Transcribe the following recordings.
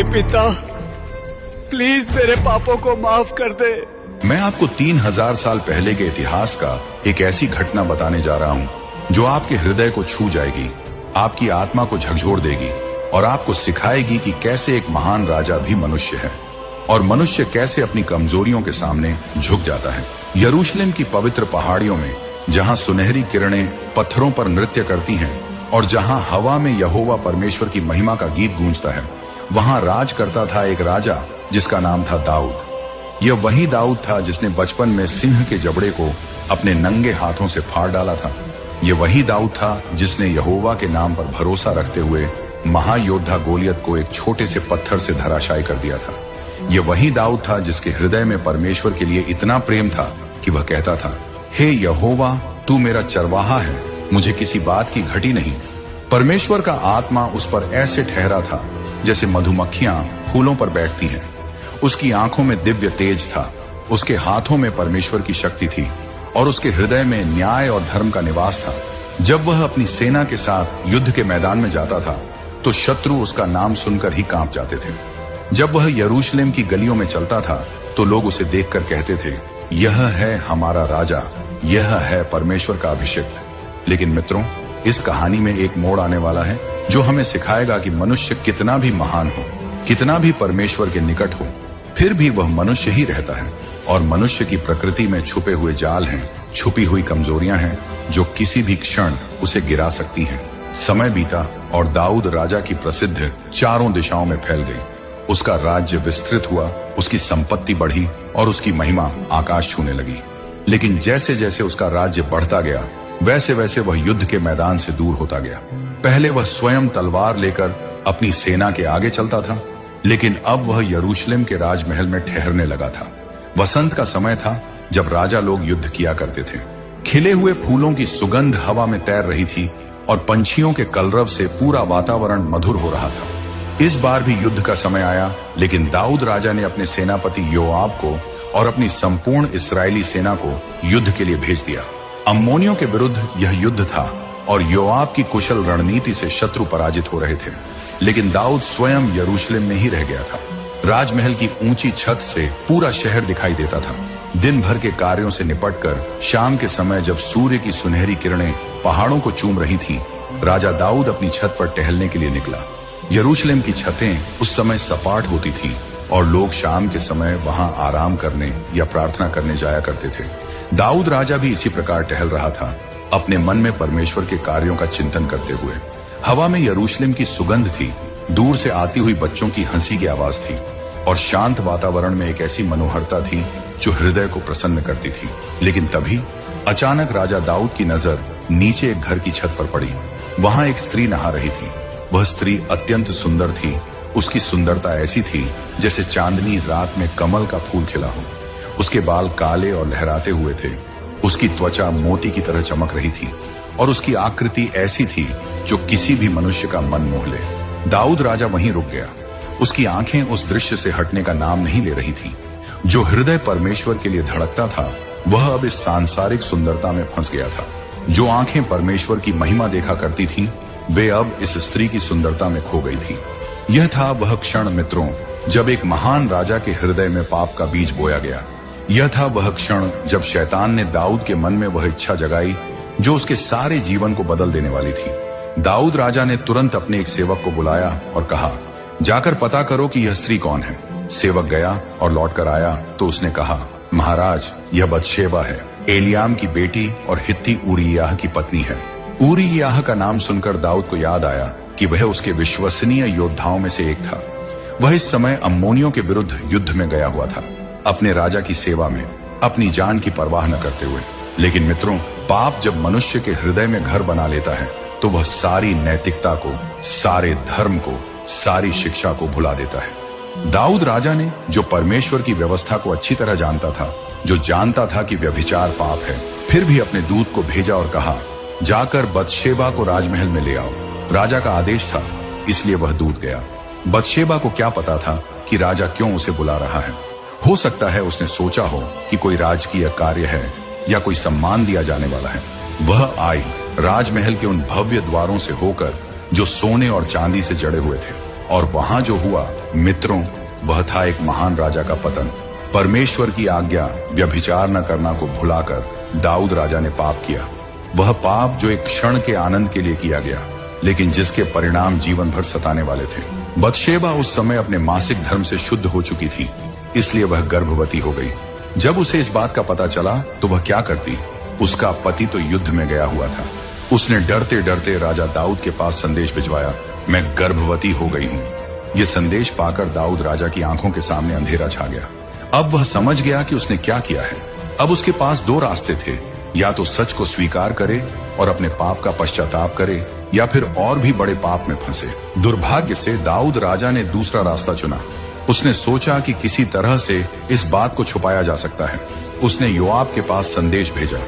पिता, प्लीज मेरे पापों को माफ कर दे। मैं आपको 3000 साल पहले के इतिहास का एक ऐसी घटना बताने जा रहा हूं जो आपके हृदय को छू जाएगी, आपकी आत्मा को झकझोर देगी और आपको सिखाएगी कि कैसे एक महान राजा भी मनुष्य है और मनुष्य कैसे अपनी कमजोरियों के सामने झुक जाता है। यरूशलेम की पवित्र पहाड़ियों में जहां सुनहरी किरणें पत्थरों पर नृत्य करती हैं और जहां हवा में यहोवा परमेश्वर की महिमा का गीत गूंजता है, वहां राज करता था एक राजा जिसका नाम था दाऊद। यह वही दाऊद था जिसने बचपन में सिंह के जबड़े को अपने नंगे हाथों से फाड़ डाला था। यह वही दाऊद था जिसने यहोवा के नाम पर भरोसा रखते हुए महायोद्धा गोलियत को एक छोटे से पत्थर से धराशायी कर दिया था। यह वही दाऊद था जिसके हृदय में परमेश्वर के लिए इतना प्रेम था कि वह कहता था, हे यहोवा, तू मेरा चरवाहा है, मुझे किसी बात की घटी नहीं। परमेश्वर का आत्मा उस पर ऐसे ठहरा था जैसे मधुमक्खियां फूलों पर बैठती हैं। उसकी आंखों में दिव्य तेज था, उसके हाथों में परमेश्वर की शक्ति थी और उसके हृदय में न्याय और धर्म का निवास था। जब वह अपनी सेना के साथ युद्ध के मैदान में जाता था तो शत्रु उसका नाम सुनकर ही कांप जाते थे। जब वह यरूशलेम की गलियों में चलता था तो लोग उसे देखकर कहते थे, यह है हमारा राजा, यह है परमेश्वर का अभिषिक्त। लेकिन मित्रों, इस कहानी में एक मोड़ आने वाला है जो हमें सिखाएगा कि मनुष्य कितना भी महान हो, कितना भी परमेश्वर के निकट हो, फिर भी वह मनुष्य ही रहता है और मनुष्य की प्रकृति में छुपे हुए जाल हैं, छुपी हुई कमजोरियां हैं जो किसी भी क्षण उसे गिरा सकती हैं। समय बीता और दाऊद राजा की प्रसिद्ध चारों दिशाओं में फैल गई। उसका राज्य विस्तृत हुआ, उसकी संपत्ति बढ़ी और उसकी महिमा आकाश छूने लगी। लेकिन जैसे जैसे उसका राज्य बढ़ता गया, वैसे वैसे वह युद्ध के मैदान से दूर होता गया। पहले वह स्वयं तलवार लेकर अपनी सेना के आगे चलता था, लेकिन अब वह यरूशलेम के राजमहल में ठहरने लगा था। वसंत का समय था जब राजा लोग युद्ध किया करते थे। खिले हुए फूलों की सुगंध हवा में तैर रही थी और पंछियों के कलरव से पूरा वातावरण मधुर हो रहा था। इस बार भी युद्ध का समय आया, लेकिन दाऊद राजा ने अपने सेनापति योआब को और अपनी संपूर्ण इस्राएली सेना को युद्ध के लिए भेज दिया। अम्मोनियों के विरुद्ध यह युद्ध था और योआब की कुशल रणनीति से शत्रु पराजित हो रहे थे। लेकिन दाऊद स्वयं यरूशलेम में ही रह गया था। राजमहल की ऊंची छत से पूरा शहर दिखाई देता था। दिन भर के कार्यों से निपटकर शाम के समय जब सूर्य की सुनहरी किरणें पहाड़ों को चूम रही थीं, राजा दाऊद अपनी छत पर टहलने के लिए निकला। यरूशलेम की छतें उस समय सपाट होती थीं और लोग शाम के समय वहां आराम करने या प्रार्थना करने जाया करते थे। दाऊद राजा भी इसी प्रकार टहल रहा था, अपने मन में परमेश्वर के कार्यों का चिंतन करते हुए। हवा में यरूशलेम की सुगंध थी, दूर से आती हुई बच्चों की हंसी की आवाज थी और शांत वातावरण में एक ऐसी मनोहरता थी जो हृदय को प्रसन्न करती थी। लेकिन तभी अचानक राजा दाऊद की नजर नीचे एक घर की छत पर पड़ी। वहां एक स्त्री नहा रही थी। वह स्त्री अत्यंत सुंदर थी। उसकी सुंदरता ऐसी थी जैसे चांदनी रात में कमल का फूल खिला हो। उसके बाल काले और लहराते हुए थे। उसकी त्वचा मोती की तरह चमक रही थी और उसकी आकृति ऐसी थी जो किसी भी मनुष्य का मन मोह ले। दाऊद राजा वहीं रुक गया। उसकी आंखें उस दृश्य से हटने का नाम नहीं ले रही थी। जो हृदय परमेश्वर के लिए धड़कता था, वह अब इस सांसारिक सुंदरता में फंस गया था। जो आंखें परमेश्वर की महिमा देखा करती थीं, वे अब इस स्त्री की सुंदरता में खो गई थी। यह था वह क्षण मित्रों, जब एक महान राजा के हृदय में पाप का बीज बोया गया। यह था वह क्षण जब शैतान ने दाऊद के मन में वह इच्छा जगाई जो उसके सारे जीवन को बदल देने वाली थी। दाऊद राजा ने तुरंत अपने एक सेवक को बुलाया और कहा, जाकर पता करो कि यह स्त्री कौन है। सेवक गया और लौटकर आया तो उसने कहा, महाराज, यह बतशेबा है, एलियाम की बेटी और हित्ती ऊरिय्याह की पत्नी है। ऊरिय्याह का नाम सुनकर दाऊद को याद आया कि वह उसके विश्वसनीय योद्धाओं में से एक था। वह इस समय अम्मोनियों के विरुद्ध युद्ध में गया हुआ था, अपने राजा की सेवा में, अपनी जान की परवाह न करते हुए। लेकिन मित्रों, पाप जब मनुष्य के हृदय में घर बना लेता है तो वह सारी नैतिकता को, सारे धर्म को, सारी शिक्षा को भुला देता है। दाऊद राजा ने, जो परमेश्वर की व्यवस्था को अच्छी तरह जानता था, जो जानता था कि व्यभिचार पाप है, फिर भी अपने दूत को भेजा और कहा, जाकर बतशेबा को राजमहल में ले आओ। राजा का आदेश था, इसलिए वह दूत गया। बतशेबा को क्या पता था कि राजा क्यों उसे बुला रहा है। हो सकता है उसने सोचा हो कि कोई राजकीय कार्य है या कोई सम्मान दिया जाने वाला है। वह आई राजमहल के उन भव्य द्वारों से होकर जो सोने और चांदी से जड़े हुए थे। और वहां जो हुआ मित्रों, वह था एक महान राजा का पतन। परमेश्वर की आज्ञा व्यभिचार न करना को भुलाकर दाऊद राजा ने पाप किया। वह पाप जो एक क्षण के आनंद के लिए किया गया, लेकिन जिसके परिणाम जीवन भर सताने वाले थे। बतशेबा उस समय अपने मासिक धर्म से शुद्ध हो चुकी थी, इसलिए वह गर्भवती हो गई। जब उसे इस बात का पता चला तो वह क्या करती? उसका पति तो युद्ध में गया हुआ था। उसने डरते डरते राजा दाऊद के पास संदेश भिजवाया, मैं गर्भवती हो गई हूँ। यह संदेश पाकर दाऊद राजा की आंखों के सामने अंधेरा छा गया। अब वह समझ गया कि उसने क्या किया है। अब उसके पास दो रास्ते थे, या तो सच को स्वीकार करे और अपने पाप का पश्चाताप करे, या फिर और भी बड़े पाप में फंसे। दुर्भाग्य से दाऊद राजा ने दूसरा रास्ता चुना। उसने सोचा कि किसी तरह से इस बात को छुपाया जा सकता है। उसने योआब के पास संदेश भेजा,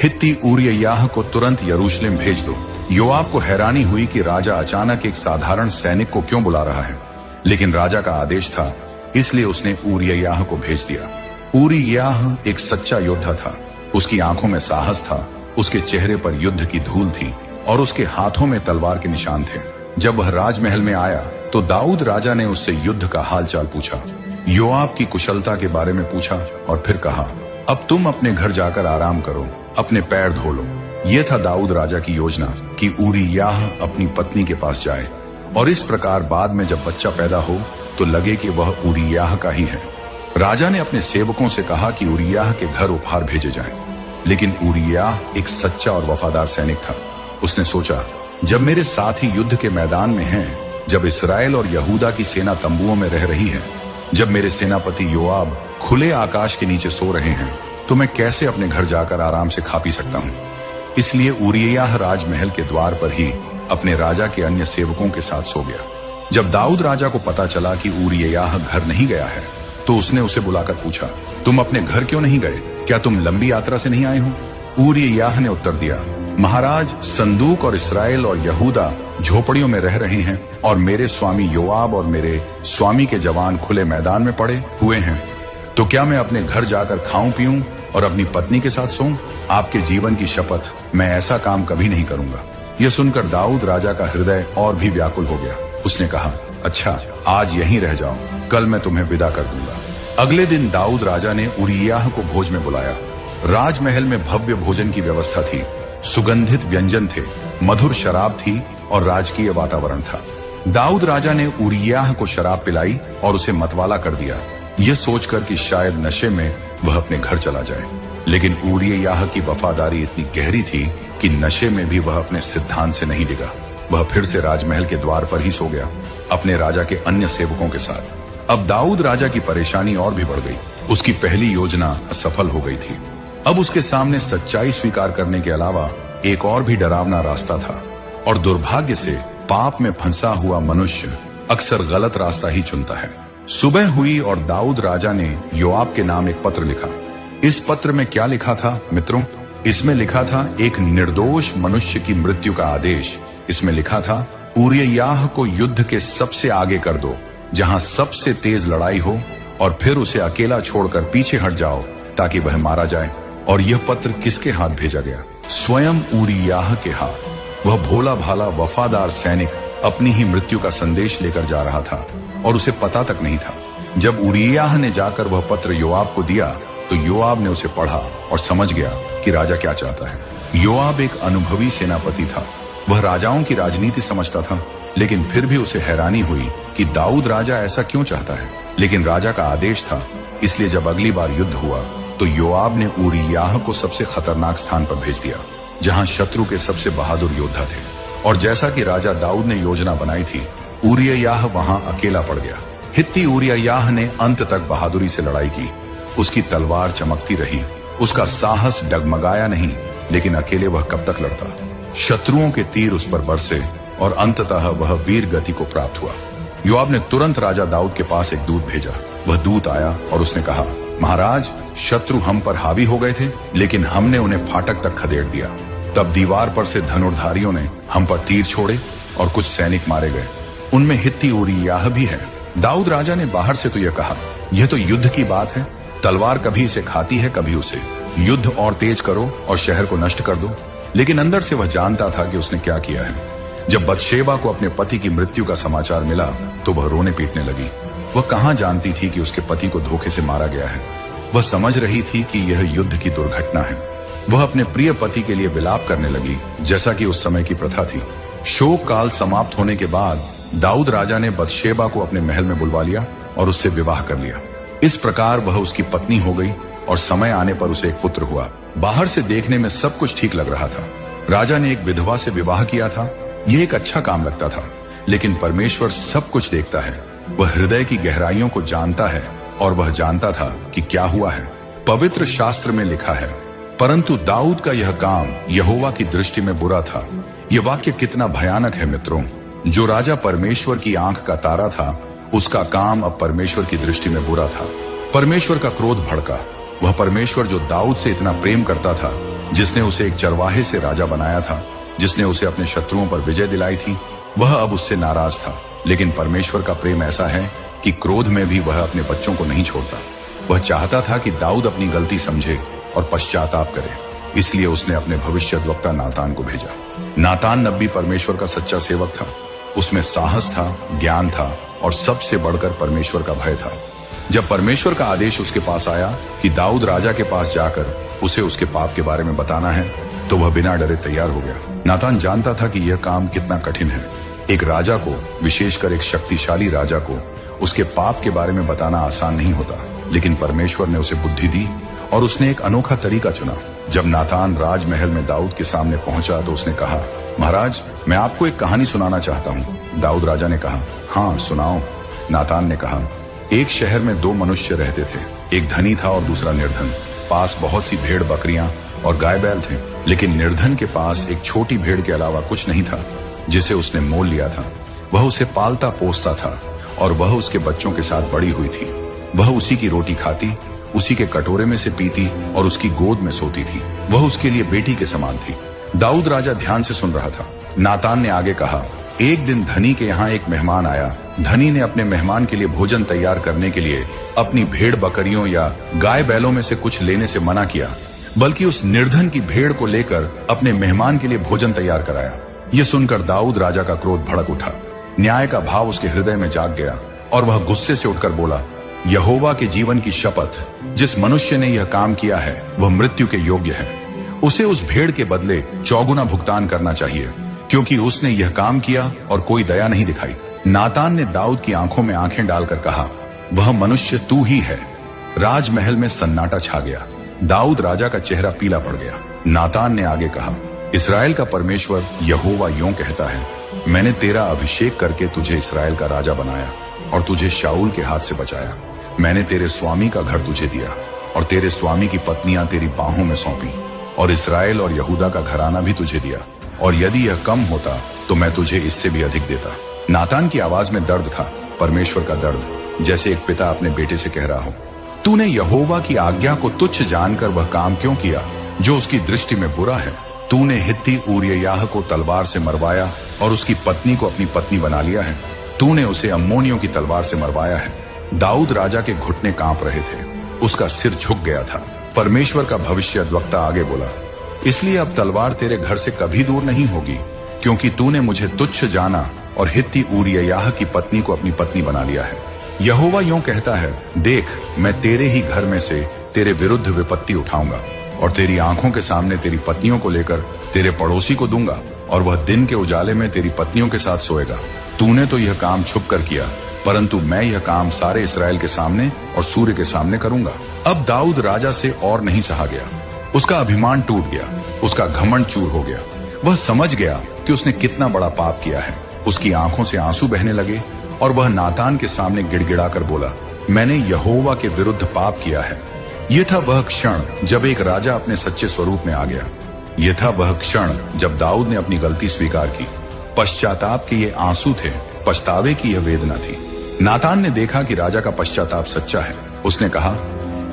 हित्ती ऊरिय्याह को तुरंत यरूशलेम भेज दो। योआब को हैरानी हुई कि राजा अचानक एक साधारण सैनिक को क्यों बुला रहा है, लेकिन राजा का आदेश था, इसलिए उसने ऊरिय्याह को भेज दिया। ऊरिय्याह एक सच्चा योद्धा था। उसकी आंखों में साहस था, उसके चेहरे पर युद्ध की धूल थी और उसके हाथों में तलवार के निशान थे। जब वह राजमहल में आया तो दाऊद राजा ने उससे युद्ध का हालचाल पूछा, योआब की कुशलता के बारे में पूछा और फिर कहा, अब तुम अपने घर जाकर आराम करो, अपने पैर धो लो। यह था दाऊद राजा की योजना कि ऊरिय्याह अपनी पत्नी के पास जाए और इस प्रकार बाद में जब बच्चा पैदा हो तो लगे कि वह ऊरिय्याह का ही है। राजा ने अपने सेवकों से कहा कि ऊरिय्याह के घर उपहार भेजे जाएं, लेकिन ऊरिय्याह एक सच्चा और वफादार सैनिक था। उसने सोचा, जब मेरे साथी युद्ध के मैदान में हैं, जब इस्राएल और यहूदा की सेना तंबुओं में रह रही है, जब मेरे सेनापति योआब खुले आकाश के नीचे सो रहे हैं, तो मैं कैसे अपने घर जाकर आराम से खा पी सकता हूँ। इसलिए ऊरिय्याह राजमहल के द्वार पर ही अपने राजा के अन्य सेवकों के साथ सो गया। जब दाऊद राजा को पता चला कि ऊरिय्याह घर नहीं गया है, तो उसने उसे बुलाकर पूछा, तुम अपने घर क्यों नहीं गए? क्या तुम लंबी यात्रा से नहीं आए हो? ऊरिय्याह ने उत्तर दिया, महाराज, संदूक और इस्राएल और यहूदा झोपड़ियों में रह रहे हैं और मेरे स्वामी योआब और मेरे स्वामी के जवान खुले मैदान में पड़े हुए हैं। तो क्या मैं अपने घर जाकर खाऊं पीऊं और अपनी पत्नी के साथ सोऊं? आपके जीवन की शपथ, मैं ऐसा काम कभी नहीं करूंगा। यह सुनकर दाऊद राजा का हृदय और भी व्याकुल हो गया। उसने कहा, अच्छा, आज यहीं रह जाओ, कल मैं तुम्हें विदा कर दूंगा। अगले दिन दाऊद राजा ने ऊरिय्याह को भोज में बुलाया। राजमहल में भव्य भोजन की व्यवस्था थी, सुगंधित व्यंजन थे, मधुर शराब थी और राजकीय वातावरण था। दाऊद राजा ने ऊरिय्याह को शराब पिलाई और उसे मतवाला कर दिया, यह सोचकर कि शायद नशे में वह अपने घर चला जाए। लेकिन ऊरिय्याह की वफादारी इतनी गहरी थी कि नशे में भी वह अपने सिद्धांत से नहीं डिगा। वह फिर से राजमहल के द्वार पर ही सो गया, अपने राजा के अन्य सेवकों के साथ। अब दाऊद राजा की परेशानी और भी बढ़ गई। उसकी पहली योजना असफल हो गई थी। अब उसके सामने सच्चाई स्वीकार करने के अलावा एक और भी डरावना रास्ता था, और दुर्भाग्य से पाप में फंसा हुआ मनुष्य अक्सर गलत रास्ता ही चुनता है। सुबह हुई और दाऊद राजा ने योआब के नाम एक पत्र लिखा। इस पत्र में क्या लिखा था मित्रों? इसमें लिखा था एक निर्दोष मनुष्य की मृत्यु का आदेश। इसमें लिखा था, ऊरिय्याह को युद्ध के सबसे आगे कर दो, जहां सबसे तेज लड़ाई हो, और फिर उसे अकेला छोड़कर पीछे हट जाओ ताकि वह मारा जाए। और यह पत्र किसके हाथ भेजा गया? स्वयं ऊरिय्याह के हाथ। वह भोला भाला वफादार सैनिक अपनी ही मृत्यु का संदेश लेकर जा रहा था और उसे पता तक नहीं था। जब ऊरिय्याह ने जाकर वह पत्र योआब को दिया तो योआब ने उसे पढ़ा और समझ गया कि राजा क्या चाहता है। योआब एक अनुभवी सेनापति था। वह राजाओं की राजनीति समझता था, लेकिन फिर भी उसे हैरानी हुई कि दाऊद राजा ऐसा क्यों चाहता है। लेकिन राजा का आदेश था, इसलिए जब अगली बार युद्ध हुआ तो योआब ने ऊरिय्याह को सबसे खतरनाक स्थान पर भेज दिया, जहां शत्रु के सबसे बहादुर योद्धा थे। और जैसा कि राजा दाऊद ने योजना बनाई थी, ऊरिय्याह वहां अकेला पड़ गया। हित्ती ऊरिय्याह ने अंत तक बहादुरी से लड़ाई की। उसकी तलवार चमकती रही, उसका साहस डगमगाया नहीं, लेकिन अकेले वह कब तक लड़ता? शत्रुओं के तीर उस पर बरसे और अंततः वह वीर गति को प्राप्त हुआ। योआब ने तुरंत राजा दाऊद के पास एक दूत भेजा। वह दूत आया और उसने कहा, महाराज, शत्रु हम पर हावी हो गए थे, लेकिन हमने उन्हें फाटक तक खदेड़ दिया। तब दीवार पर से धनुर्धारियों ने हम पर तीर छोड़े और कुछ सैनिक मारे गए। उनमें हित्ती ऊरिय्याह भी है। दाऊद राजा ने बाहर से तो यह कहा, यह तो युद्ध की बात है, तलवार कभी इसे खाती है कभी उसे। युद्ध और तेज करो और शहर को नष्ट कर दो। लेकिन अंदर से वह जानता था कि उसने क्या किया है। जब बतशेबा को अपने पति की मृत्यु का समाचार मिला तो वह रोने पीटने लगी। वह कहां जानती थी कि उसके पति को धोखे से मारा गया है। वह समझ रही थी कि यह युद्ध की दुर्घटना है। वह अपने प्रिय पति के लिए विलाप करने लगी, जैसा कि उस समय की प्रथा थी। शोक काल समाप्त होने के बाद दाऊद राजा ने बतशेबा को अपने महल में बुलवा लिया और उससे विवाह कर लिया। इस प्रकार वह उसकी पत्नी हो गई और समय आने पर उसे एक पुत्र हुआ। बाहर से देखने में सब कुछ ठीक लग रहा था। राजा ने एक विधवा से विवाह किया था। यह एक अच्छा काम लगता था, लेकिन परमेश्वर सब कुछ देखता है। वह हृदय की गहराइयों को जानता है और वह जानता था कि क्या हुआ है। पवित्र शास्त्र में लिखा है, परंतु दाऊद का यह काम यहोवा की दृष्टि में बुरा था। यह वाक्य कितना भयानक है मित्रों। जो राजा परमेश्वर की आंख का तारा था, उसका काम अब परमेश्वर की दृष्टि में बुरा था। परमेश्वर का क्रोध भड़का। वह परमेश्वर जो दाऊद से इतना प्रेम करता था, जिसने उसे एक चरवाहे से राजा बनाया था, जिसने उसे अपने शत्रुओं पर विजय दिलाई थी, वह अब उससे नाराज था। लेकिन परमेश्वर का प्रेम ऐसा है कि क्रोध में भी वह अपने बच्चों को नहीं छोड़ता। वह चाहता था कि दाऊद अपनी गलती समझे और पश्चाताप करे। इसलिए उसने अपने भविष्यद्वक्ता नातान को भेजा। नातान नबी परमेश्वर का सच्चा सेवक था। उसमें साहस था, ज्ञान था और सबसे बढ़कर परमेश्वर का भय था। जब परमेश्वर का आदेश उसके पास आया कि दाऊद राजा के पास जाकर उसे उसके पाप के बारे में बताना है, तो वह बिना डरे तैयार हो गया। नातान जानता था कि यह काम कितना कठिन है। एक राजा को, विशेषकर एक शक्तिशाली राजा को, उसके पाप के बारे में बताना आसान नहीं होता। लेकिन परमेश्वर ने उसे बुद्धि दी और उसने एक अनोखा तरीका चुना। जब नातान राजमहल में दाऊद के सामने पहुंचा तो उसने कहा, महाराज, मैं आपको एक कहानी सुनाना चाहता हूँ। दाऊद राजा ने कहा, हाँ सुनाओ। नातान ने कहा, एक शहर में दो मनुष्य रहते थे। एक धनी था और दूसरा निर्धन। पास बहुत सी भेड़ बकरियां और गाय बैल थे, लेकिन निर्धन के पास एक छोटी भेड़ के अलावा कुछ नहीं था, जिसे उसने मोल लिया था। वह उसे पालता पोसता था और वह उसके बच्चों के साथ बड़ी हुई थी। वह उसी की रोटी खाती, उसी के कटोरे में से पीती और उसकी गोद में सोती थी। वह उसके लिए बेटी के समान थी। दाऊद राजा ध्यान से सुन रहा था। नातान ने आगे कहा, एक दिन धनी के यहाँ एक मेहमान आया। धनी ने अपने मेहमान के लिए भोजन तैयार करने के लिए अपनी भेड़ बकरियों या गाय बैलों में से कुछ लेने से मना किया, बल्कि उस निर्धन की भेड़ को लेकर अपने मेहमान के लिए भोजन तैयार कराया। यह सुनकर दाऊद राजा का क्रोध भड़क उठा। न्याय का भाव उसके हृदय में जाग गया और वह गुस्से से उठकर बोला, यहोवा के जीवन की शपथ, जिस मनुष्य ने यह काम किया है वह मृत्यु के योग्य है। उसे उस भेड़ के बदले चौगुना भुगतान करना चाहिए, क्योंकि उसने यह काम किया और कोई दया नहीं दिखाई। नातान ने दाऊद की आंखों में आंखें डालकर कहा, वह मनुष्य तू ही है। राजमहल में सन्नाटा छा गया। दाऊद राजा का चेहरा पीला पड़ गया। नातान ने आगे कहा, इस्राएल का परमेश्वर यहोवा यूं कहता है, मैंने तेरा अभिषेक करके तुझे इस्राएल का राजा बनाया और तुझे शाऊल के हाथ से बचाया। मैंने तेरे स्वामी का घर तुझे दिया और तेरे स्वामी की पत्नियां तेरी बाहों में सौंपी, और इस्राएल और यहूदा का घराना भी तुझे दिया, और यदि यह कम होता तो मैं तुझे इससे भी अधिक देता। नातान की आवाज में दर्द था, परमेश्वर का दर्द, जैसे एक पिता अपने बेटे से कह रहा हो, तूने यहोवा की आज्ञा को तुच्छ जानकर वह काम क्यों किया जो उसकी दृष्टि में बुरा है? तूने हित्ती ऊरिय्याह को तलवार से मरवाया और उसकी पत्नी को अपनी पत्नी बना लिया है। तूने उसे अम्मोनियों की तलवार से मरवाया है। दाऊद राजा के घुटने कांप रहे थे। उसका सिर झुक गया था। परमेश्वर का भविष्यद्वक्ता आगे बोला, इसलिए अब तलवार तेरे घर से कभी दूर नहीं होगी, क्योंकि तूने मुझे तुच्छ जाना और हित्ती ऊरिय्याह की पत्नी को अपनी पत्नी बना लिया है। यहोवा यूं कहता है, देख, मैं तेरे ही घर में से तेरे विरुद्ध विपत्ति उठाऊंगा और तेरी आंखों के सामने तेरी पत्नियों को लेकर तेरे पड़ोसी को दूंगा, और वह दिन के उजाले में तेरी पत्नियों के साथ सोएगा। तूने तो यह काम छुप कर किया, परंतु मैं यह काम सारे इस्राएल के सामने और सूर्य के सामने करूंगा। अब दाऊद राजा से और नहीं सहा गया। उसका अभिमान टूट गया, उसका घमंड चूर हो गया। वह समझ गया कि उसने कितना बड़ा पाप किया है। उसकी आंखों से आंसू बहने लगे और वह नातान के सामने गिड़गिड़ाकर बोला, मैंने यहोवा के विरुद्ध पाप किया है। यह था वह क्षण जब एक राजा अपने सच्चे स्वरूप में आ गया। यह था वह क्षण जब दाऊद ने अपनी गलती स्वीकार की। पश्चाताप के ये आंसू थे, पछतावे की यह वेदना थी। नातान ने देखा कि राजा का पश्चाताप सच्चा है। उसने कहा,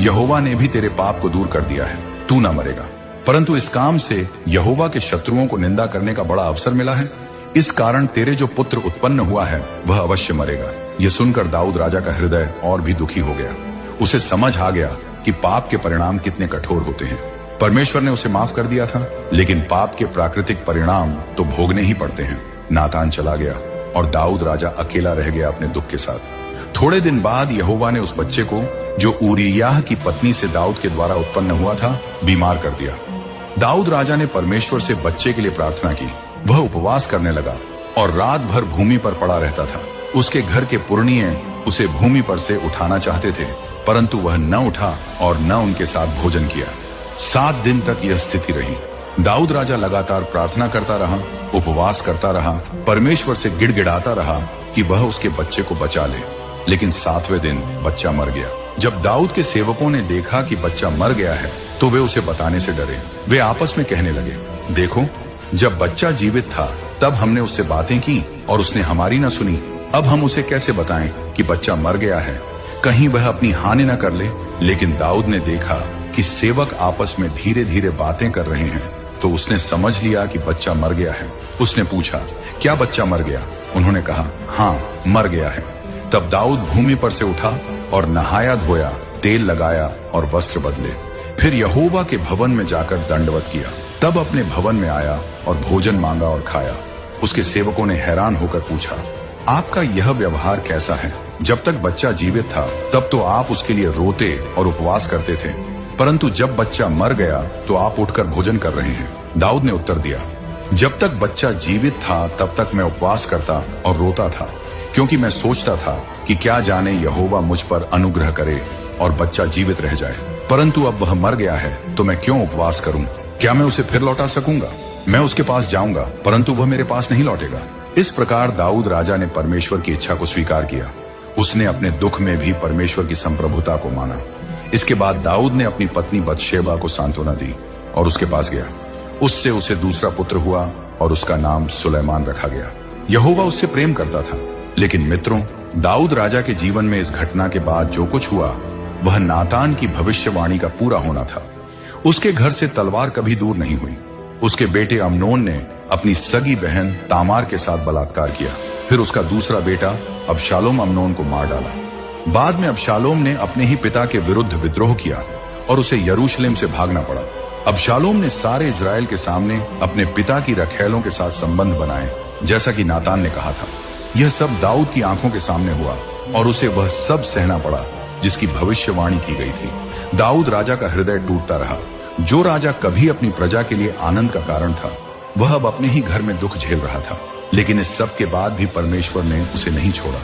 यहोवा ने भी तेरे पाप को दूर कर दिया है, तू न मरेगा। परंतु इस काम से यहोवा के शत्रुओं को निंदा करने का बड़ा अवसर मिला है। इस कारण तेरे जो पुत्र उत्पन्न हुआ है वह अवश्य मरेगा। यह सुनकर दाऊद राजा का हृदय और भी दुखी हो गया। उसे समझ आ गया कि पाप के परिणाम कितने कठोर होते हैं। परमेश्वर ने उसे माफ कर दिया था, लेकिन पाप के प्राकृतिक परिणाम तो भोगने ही पड़ते हैं। नातान चला गया। और दाऊद राजा अकेला रह गया अपने दुख के साथ। थोड़े दिन बाद यहोवा ने उस बच्चे को, जो ऊरिय्याह की पत्नी से दाऊद के द्वारा उत्पन्न हुआ था, बीमार कर दिया। दाऊद राजा ने परमेश्वर से बच्चे के लिए प्रार्थना की। वह उपवास करने लगा और रात भर भूमि पर पड़ा रहता था। उसके घर के पुरनिये उसे भूमि पर से उठाना चाहते थे, परंतु वह न उठा और न उनके साथ भोजन किया। 7 दिन तक यह स्थिति रही। दाऊद राजा लगातार प्रार्थना करता रहा, उपवास करता रहा, परमेश्वर से गिड़गिड़ाता रहा कि वह उसके बच्चे को बचा ले। लेकिन 7वें दिन बच्चा मर गया। जब दाऊद के सेवकों ने देखा कि बच्चा मर गया है, तो वे उसे बताने से डरे। वे आपस में कहने लगे, देखो, जब बच्चा जीवित था तब हमने उससे बातें की और उसने हमारी न सुनी। अब हम उसे कैसे बताएं कि बच्चा मर गया है, कहीं वह अपनी हानि न कर ले। लेकिन दाऊद ने देखा कि सेवक आपस में धीरे धीरे बातें कर रहे हैं, तो उसने समझ लिया कि बच्चा मर गया है। उसने पूछा, क्या बच्चा मर गया? उन्होंने कहा, हाँ, मर गया है। तब दाऊद भूमि पर से उठा और नहाया धोया, तेल लगाया और वस्त्र बदले। फिर यहोवा के भवन में जाकर दंडवत किया। तब अपने भवन में आया और भोजन मांगा और खाया। उसके सेवकों ने हैरान होकर पूछा, आपका यह व्यवहार कैसा है? जब तक बच्चा जीवित था तब तो आप उसके लिए रोते और उपवास करते थे, परंतु जब बच्चा मर गया तो आप उठकर भोजन कर रहे हैं। दाऊद ने उत्तर दिया, जब तक बच्चा जीवित था तब तक मैं उपवास करता और रोता था, क्योंकि मैं सोचता था कि क्या जाने यहोवा मुझ पर अनुग्रह करे और बच्चा जीवित रह जाए। परंतु अब वह मर गया है तो मैं क्यों उपवास करूं? क्या मैं उसे फिर लौटा सकूंगा? मैं उसके पास जाऊंगा, परंतु वह मेरे पास नहीं लौटेगा। इस प्रकार दाऊद राजा ने परमेश्वर की इच्छा को स्वीकार किया। उसने अपने दुख में भी परमेश्वर की संप्रभुता को माना। इसके बाद दाऊद ने अपनी पत्नी बतशेबा को सांत्वना दी और उसके पास गया। उससे उसे दूसरा पुत्र हुआ और उसका नाम सुलेमान रखा गया। यहोवा उससे प्रेम करता था। लेकिन मित्रों, दाऊद राजा के जीवन में इस घटना के बाद जो कुछ हुआ, वह नातान की भविष्यवाणी का पूरा होना था। उसके घर से तलवार कभी दूर नहीं हुई। उसके बेटे अम्नोन ने अपनी सगी बहन तामार के साथ बलात्कार किया। फिर उसका दूसरा बेटा अबशालोम अम्नोन को मार डाला। बाद में अबशालोम ने अपने ही पिता के विरुद्ध विद्रोह किया और उसे यरूशलेम से भागना पड़ा। अबशालोम ने सारे इजराइल के सामने अपने पिता की रखैलों के साथ संबंध बनाए, जैसा कि नातान ने कहा था। यह सब दाऊद की आंखों के सामने हुआ और उसे वह सब सहना पड़ा जिसकी भविष्यवाणी की गई थी। दाऊद राजा का हृदय टूटता रहा। जो राजा कभी अपनी प्रजा के लिए आनंद का कारण था, वह अब अपने ही घर में दुख झेल रहा था। लेकिन इस सब के बाद भी परमेश्वर ने उसे नहीं छोड़ा।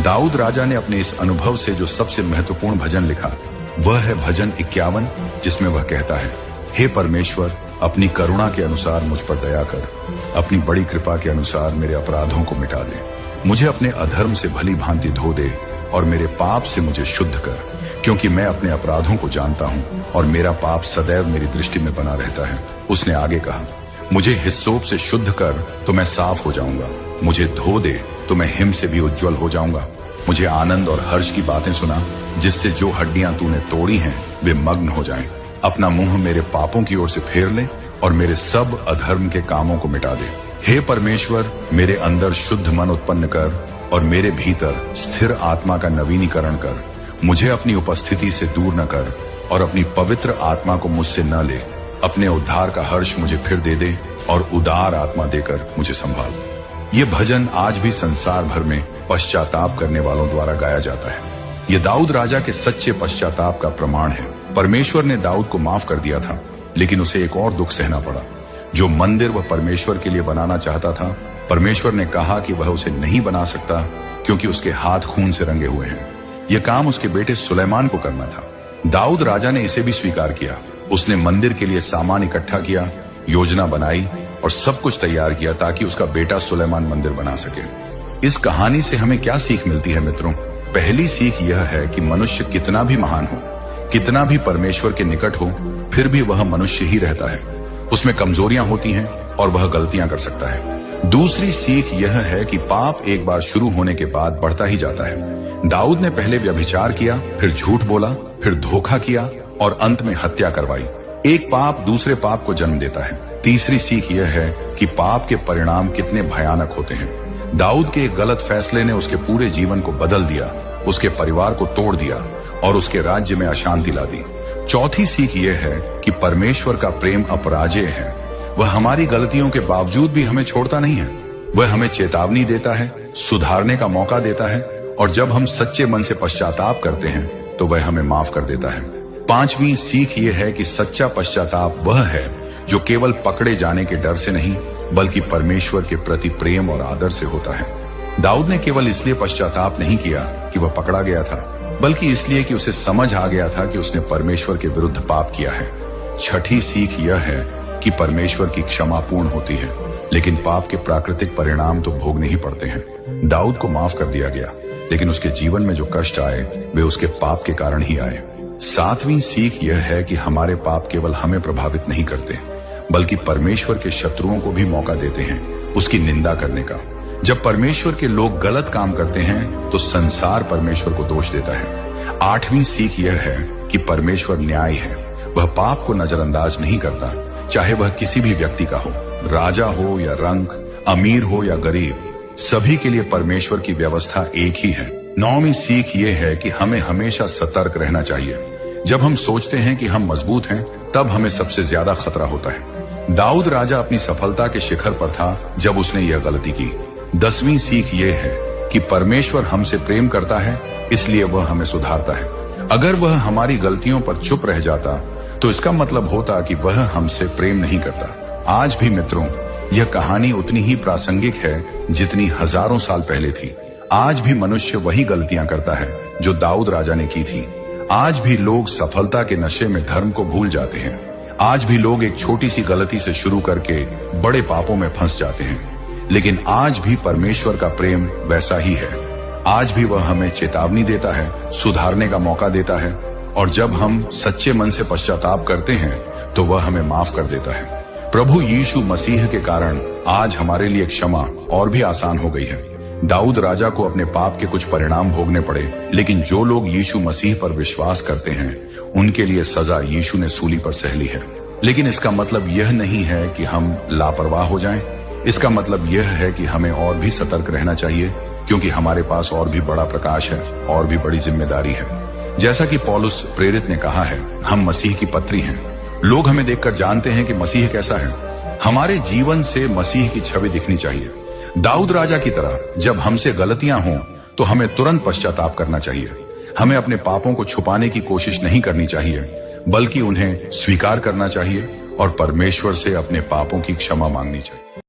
दाऊद राजा ने अपने इस अनुभव से जो सबसे महत्वपूर्ण भजन लिखा, वह है भजन 51, जिसमें वह कहता है, हे परमेश्वर, अपनी करुणा के अनुसार मुझ पर दया कर, अपनी बड़ी कृपा के अनुसार मेरे अपराधों को मिटा दे। मुझे अपने अधर्म से भली भांति धो दे और मेरे पाप से मुझे शुद्ध कर, क्योंकि मैं अपने अपराधों को जानता हूँ और मेरा पाप सदैव मेरी दृष्टि में बना रहता है। उसने आगे कहा, मुझे हिस्सोप से शुद्ध कर तो मैं साफ हो जाऊंगा, मुझे धो दे तो मैं हिम से भी उज्जवल हो जाऊंगा। मुझे आनंद और हर्ष की बातें सुना, जिससे जो हड्डियां तूने तोड़ी हैं वे मग्न हो जाएं। अपना मुंह मेरे पापों की ओर से फेर ले और मेरे सब अधर्म के कामों को मिटा दे। हे परमेश्वर, मेरे अंदर शुद्ध मन उत्पन्न कर और मेरे भीतर स्थिर आत्मा का नवीनीकरण कर। मुझे अपनी उपस्थिति से दूर न कर और अपनी पवित्र आत्मा को मुझसे न ले। अपने उद्धार का हर्ष मुझे फिर दे दे और उदार आत्मा देकर मुझे संभाल। ये भजन आज भी संसार भर में पश्चाताप करने वालों द्वारा गाया जाता है। ये दाऊद राजा के सच्चे पश्चाताप का प्रमाण है। परमेश्वर ने दाऊद को माफ कर दिया था, लेकिन उसे एक और दुख सहना पड़ा। जो मंदिर वह परमेश्वर के लिए बनाना चाहता था, परमेश्वर ने कहा कि वह उसे नहीं बना सकता, क्योंकि उसके हाथ खून से रंगे हुए हैं। यह काम उसके बेटे सुलेमान को करना था। दाऊद राजा ने इसे भी स्वीकार किया। उसने मंदिर के लिए सामान इकट्ठा किया, योजना बनाई और सब कुछ तैयार किया ताकि उसका बेटा सुलेमान मंदिर बना सके। इस कहानी से हमें क्या सीख मिलती है मित्रों? पहली सीख यह है कि मनुष्य कितना भी महान हो, कितना भी परमेश्वर के निकट हो, फिर भी वह मनुष्य ही रहता है। उसमें कमजोरियां होती हैं और वह गलतियां कर सकता है। दूसरी सीख यह है कि पाप एक बार शुरू होने के बाद बढ़ता ही जाता है। दाऊद ने पहले व्यभिचार किया, फिर झूठ बोला, फिर धोखा किया और अंत में हत्या करवाई। एक पाप दूसरे पाप को जन्म देता है। तीसरी सीख यह है कि पाप के परिणाम कितने भयानक होते हैं। दाऊद के एक गलत फैसले ने उसके पूरे जीवन को बदल दिया, उसके परिवार को तोड़ दिया और उसके राज्य में अशांति ला दी। चौथी सीख यह है कि परमेश्वर का प्रेम अपराजेय है। वह हमारी गलतियों के बावजूद भी हमें छोड़ता नहीं है। वह हमें चेतावनी देता है, सुधारने का मौका देता है, और जब हम सच्चे मन से पश्चाताप करते हैं तो वह हमें माफ कर देता है। पांचवी सीख यह है कि सच्चा पश्चाताप वह है जो केवल पकड़े जाने के डर से नहीं बल्कि परमेश्वर के प्रति प्रेम और आदर से होता है। दाऊद ने केवल इसलिए पश्चाताप नहीं किया कि वह पकड़ा गया था, बल्कि इसलिए कि उसे समझ आ गया था कि उसने परमेश्वर के विरुद्ध पाप किया है। छठी सीख यह है कि परमेश्वर की क्षमा पूर्ण होती है, लेकिन पाप के प्राकृतिक परिणाम तो भोगने ही पड़ते हैं। दाऊद को माफ कर दिया गया, लेकिन उसके जीवन में जो कष्ट आए वे उसके पाप के कारण ही आए। सातवीं सीख यह है कि हमारे पाप केवल हमें प्रभावित नहीं करते, बल्कि परमेश्वर के शत्रुओं को भी मौका देते हैं उसकी निंदा करने का। जब परमेश्वर के लोग गलत काम करते हैं तो संसार परमेश्वर को दोष देता है। आठवीं सीख यह है कि परमेश्वर न्याय है, वह पाप को नजरअंदाज नहीं करता, चाहे वह किसी भी व्यक्ति का हो, राजा हो या रंक, अमीर हो या गरीब, सभी के लिए परमेश्वर की व्यवस्था एक ही है। नौवीं सीख ये है कि हमें हमेशा सतर्क रहना चाहिए। जब हम सोचते हैं कि हम मजबूत हैं, तब हमें सबसे ज्यादा खतरा होता है। दाऊद राजा अपनी सफलता के शिखर पर था जब उसने यह गलती की। 10वीं सीख ये है कि परमेश्वर हमसे प्रेम करता है, इसलिए वह हमें सुधारता है। अगर वह हमारी गलतियों पर चुप रह जाता तो इसका मतलब होता कि वह हमसे प्रेम नहीं करता। आज भी मित्रों, यह कहानी उतनी ही प्रासंगिक है जितनी हजारों साल पहले थी। आज भी मनुष्य वही गलतियां करता है जो दाऊद राजा ने की थी। आज भी लोग सफलता के नशे में धर्म को भूल जाते हैं। आज भी लोग एक छोटी सी गलती से शुरू करके बड़े पापों में फंस जाते हैं। लेकिन आज भी परमेश्वर का प्रेम वैसा ही है। आज भी वह हमें चेतावनी देता है, सुधारने का मौका देता है, और जब हम सच्चे मन से पश्चाताप करते हैं तो वह हमें माफ कर देता है। प्रभु यीशु मसीह के कारण आज हमारे लिए क्षमा और भी आसान हो गई है। दाऊद राजा को अपने पाप के कुछ परिणाम भोगने पड़े, लेकिन जो लोग यीशु मसीह पर विश्वास करते हैं उनके लिए सजा यीशु ने सूली पर सह ली है। लेकिन इसका मतलब यह नहीं है कि हम लापरवाह हो जाएं। इसका मतलब यह है कि हमें और भी सतर्क रहना चाहिए, क्योंकि हमारे पास और भी बड़ा प्रकाश है और भी बड़ी जिम्मेदारी है। जैसा कि पौलुस प्रेरित ने कहा है, हम मसीह की पत्री हैं। लोग हमें देखकर जानते हैं कि मसीह कैसा है। हमारे जीवन से मसीह की छवि दिखनी चाहिए। दाऊद राजा की तरह जब हमसे गलतियां हों तो हमें तुरंत पश्चाताप करना चाहिए। हमें अपने पापों को छुपाने की कोशिश नहीं करनी चाहिए, बल्कि उन्हें स्वीकार करना चाहिए और परमेश्वर से अपने पापों की क्षमा मांगनी चाहिए।